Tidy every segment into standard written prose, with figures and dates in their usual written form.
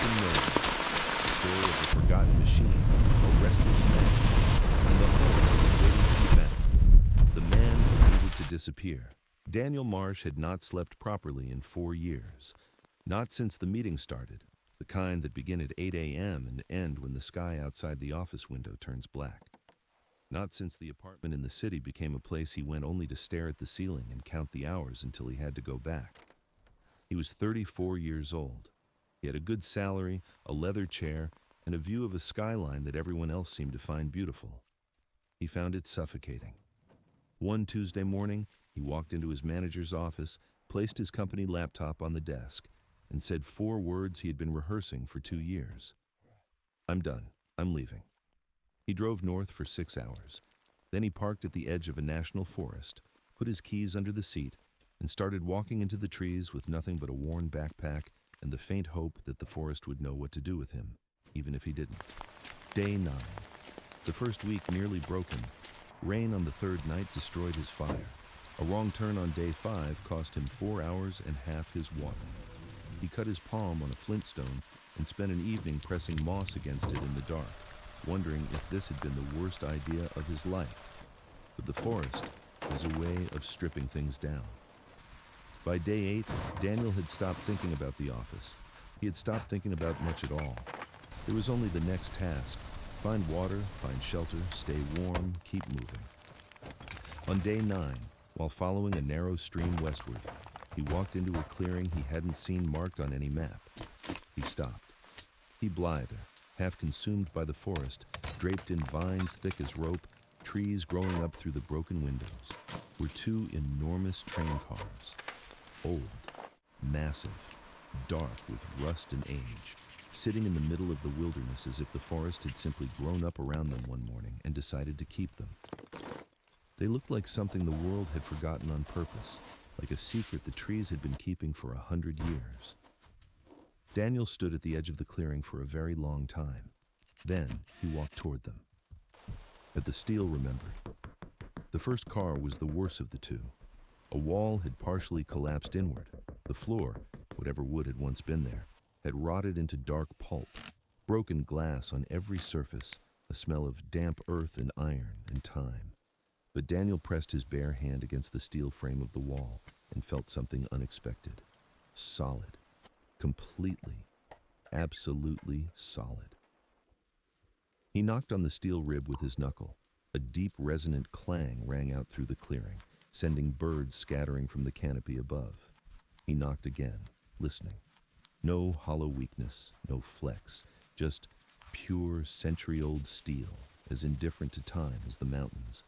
broken nose, the story of a forgotten machine, a restless man, and the home that was waiting to be found. The man who needed to disappear. Daniel Marsh had not slept properly in 4 years. Not since the meeting started, the kind that begin at 8 a.m. and end when the sky outside the office window turns black. Not since the apartment in the city became a place he went only to stare at the ceiling and count the hours until he had to go back. He was 34 years old. He had a good salary, a leather chair, and a view of a skyline that everyone else seemed to find beautiful. He found it suffocating. One Tuesday morning, he walked into his manager's office, placed his company laptop on the desk, and said 4 words he had been rehearsing for 2 years. "I'm done. I'm leaving." He drove north for 6 hours. Then he parked at the edge of a national forest, put his keys under the seat, and started walking into the trees with nothing but a worn backpack and the faint hope that the forest would know what to do with him, even if he didn't. Day 9. The first week nearly broke him. Rain on the 3rd night destroyed his fire. A wrong turn on day 5 cost him 4 hours and half his water. He cut his palm on a flintstone and spent an evening pressing moss against it in the dark, wondering if this had been the worst idea of his life. But the forest was a way of stripping things down. By day 8, Daniel had stopped thinking about the office. He had stopped thinking about much at all. There was only the next task: find water, find shelter, stay warm, keep moving. On day 9, while following a narrow stream westward, he walked into a clearing he hadn't seen marked on any map. He stopped. He blither, half consumed by the forest, draped in vines thick as rope, trees growing up through the broken windows, were 2 enormous train cars. Old, massive, dark with rust and age, sitting in the middle of the wilderness as if the forest had simply grown up around them one morning and decided to keep them. They looked like something the world had forgotten on purpose, like a secret the trees had been keeping for 100 years. Daniel stood at the edge of the clearing for a very long time. Then he walked toward them. But the steel remembered. The first car was the worst of the 2. A wall had partially collapsed inward. The floor, whatever wood had once been there, had rotted into dark pulp. Broken glass on every surface, a smell of damp earth and iron and time. But Daniel pressed his bare hand against the steel frame of the wall and felt something unexpected. Solid. Completely, absolutely solid. He knocked on the steel rib with his knuckle. A deep, resonant clang rang out through the clearing, sending birds scattering from the canopy above. He knocked again, listening. No hollow weakness, no flex, just pure, century-old steel, as indifferent to time as the mountains.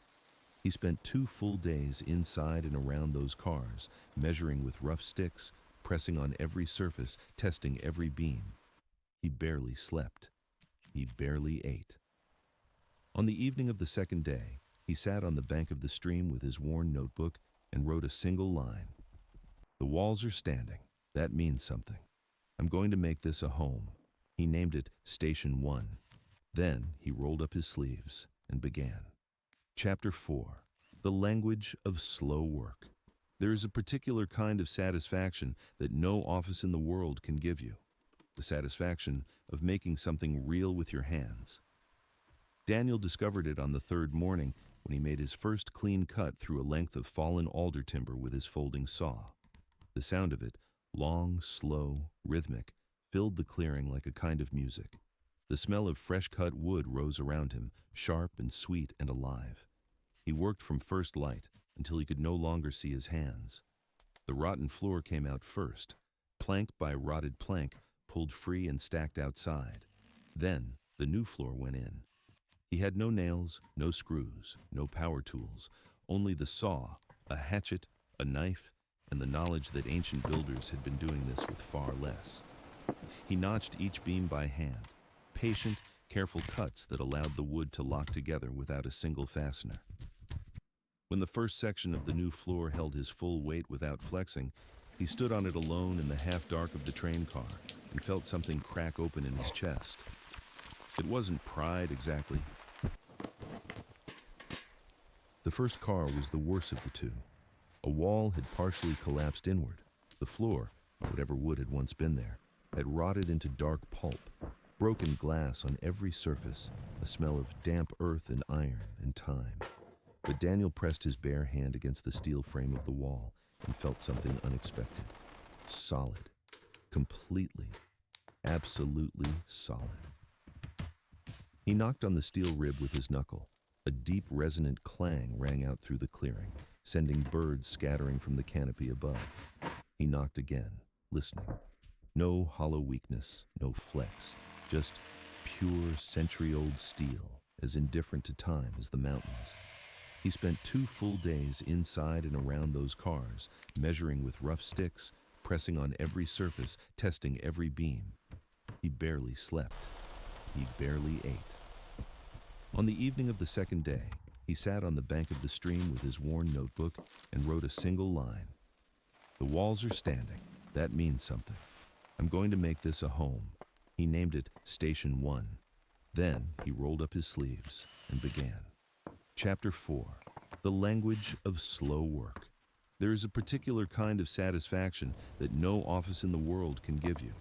He spent 2 full days inside and around those cars, measuring with rough sticks, pressing on every surface, testing every beam. He barely slept. He barely ate. On the evening of the 2nd day, he sat on the bank of the stream with his worn notebook and wrote a single line. "The walls are standing. That means something. I'm going to make this a home." He named it Station 1. Then he rolled up his sleeves and began. Chapter 4. The Language of Slow Work. There is a particular kind of satisfaction that no office in the world can give you. The satisfaction of making something real with your hands. Daniel discovered it on the 3rd morning when he made his first clean cut through a length of fallen alder timber with his folding saw. The sound of it, long, slow, rhythmic, filled the clearing like a kind of music. The smell of fresh-cut wood rose around him, sharp and sweet and alive. He worked from first light until he could no longer see his hands. The rotten floor came out first, plank by rotted plank pulled free and stacked outside. Then the new floor went in. He had no nails, no screws, no power tools, only the saw, a hatchet, a knife, and the knowledge that ancient builders had been doing this with far less. He notched each beam by hand, patient, careful cuts that allowed the wood to lock together without a single fastener. When the first section of the new floor held his full weight without flexing, he stood on it alone in the half-dark of the train car and felt something crack open in his chest. It wasn't pride exactly. The first car was the worst of the 2. A wall had partially collapsed inward. The floor, whatever wood had once been there, had rotted into dark pulp, broken glass on every surface, a smell of damp earth and iron and time. But Daniel pressed his bare hand against the steel frame of the wall and felt something unexpected. Solid. Completely. Absolutely solid. He knocked on the steel rib with his knuckle. A deep, resonant clang rang out through the clearing, sending birds scattering from the canopy above. He knocked again, listening. No hollow weakness, no flex, just pure century-old steel, as indifferent to time as the mountains. He spent 2 full days inside and around those cars, measuring with rough sticks, pressing on every surface, testing every beam. He barely slept. He barely ate. On the evening of the second day, he sat on the bank of the stream with his worn notebook and wrote a single line. The walls are standing. That means something. I'm going to make this a home. He named it Station 1. Then he rolled up his sleeves and began. Chapter 4. The Language of Slow Work. There is a particular kind of satisfaction that no office in the world can give you.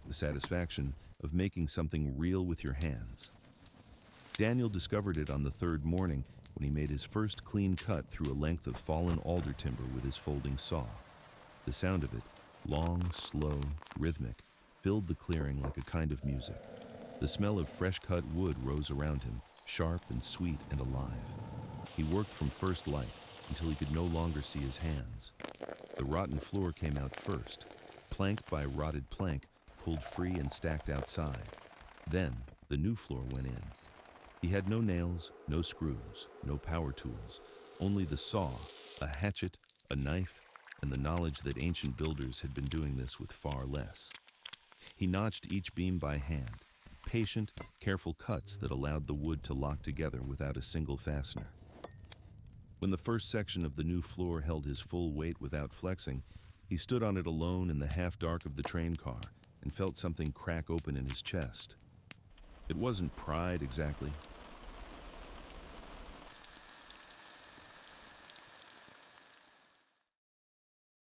The satisfaction of making something real with your hands. Daniel discovered it on the 3rd morning when he made his first clean cut through a length of fallen alder timber with his folding saw. The sound of it, long, slow, rhythmic, filled the clearing like a kind of music. The smell of fresh-cut wood rose around him, sharp and sweet and alive. He worked from first light until he could no longer see his hands. The rotten floor came out first, plank by rotted plank pulled free and stacked outside. Then the new floor went in. He had no nails, no screws, no power tools, only the saw, a hatchet, a knife, and the knowledge that ancient builders had been doing this with far less. He notched each beam by hand, patient, careful cuts that allowed the wood to lock together without a single fastener. When the first section of the new floor held his full weight without flexing, he stood on it alone in the half-dark of the train car and felt something crack open in his chest. It wasn't pride exactly,